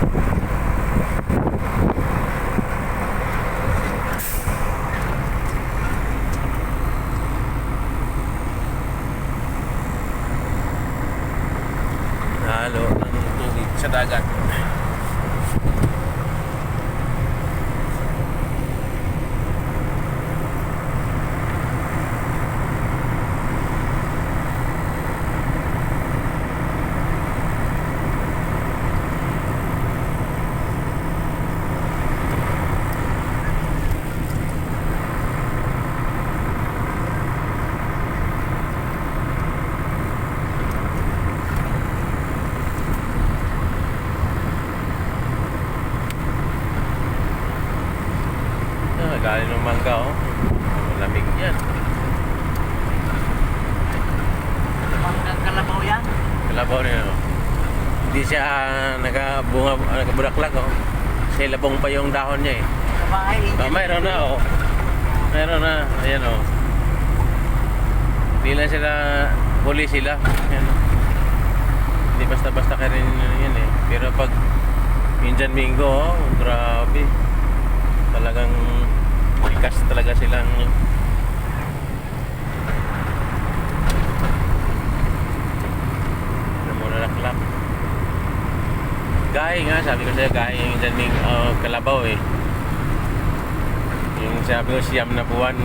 Halo ng tubig sa dagat. Galing ng mangga, oh. Malamig yan. Manggang kalabaw yan? Kalabaw niya, oh. Hindi siya nagabunga, nagabulaklak, oh. Kasi labong pa yung dahon niya, eh. Sa bahay. Mayroon na, oh. Mayroon na. Ayan, oh. Hindi lang sila, huli sila. Ayan, oh. Hindi basta-basta ka rin yan, eh. Pero pag minsan minggo, oh, grabe. Talagang likas talaga silang namulalaklak. Gahi nga, sabi ko sa'yo, gahi yung daming kalabaw, eh. Yung sabi ko, siyam na buwan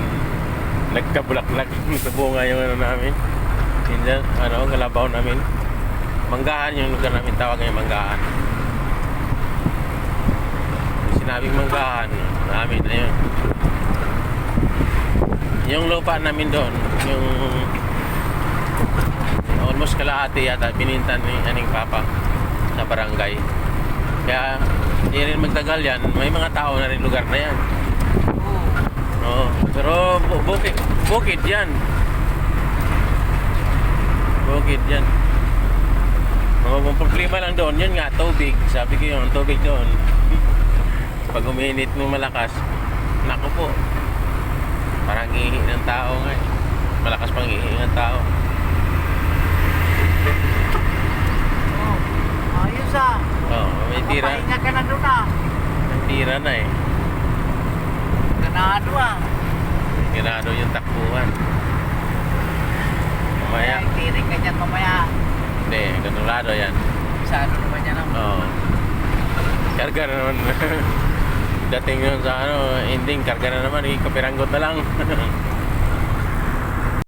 nagkabulaklak sa bunga yung ano namin. Yung kalabaw namin. Manggahan yung lugar namin, tawag ngayon Manggahan. Sinabing Manggahan namin na yun. Yung lupa namin doon, yung almost kalahati yata binintan ni aning papa sa barangay. Kaya hindi rin magtagal yan, may mga tao na rin lugar na yan. Oo. Pero bukid yan. Bukid yan. Ang problema lang doon, yun nga, tubig. Sabi ko yun, tubig doon. Pag uminit ng malakas, naku po, parang ihi ng tao nga, eh. Malakas pang ihi ng tao. Oh, ayos ah. Oo, may tira. Papahinga ka na doon ah. May tira na, eh. Ganado ah. Ginado yung takbuhan. Mamaya. Kaya tiring ka dyan mamaya. Hindi, ganulado yan. Saan naman yan ang... Oo. Karga na naman. Dating yun sa ending, karga na naman, ikapiranggot na lang.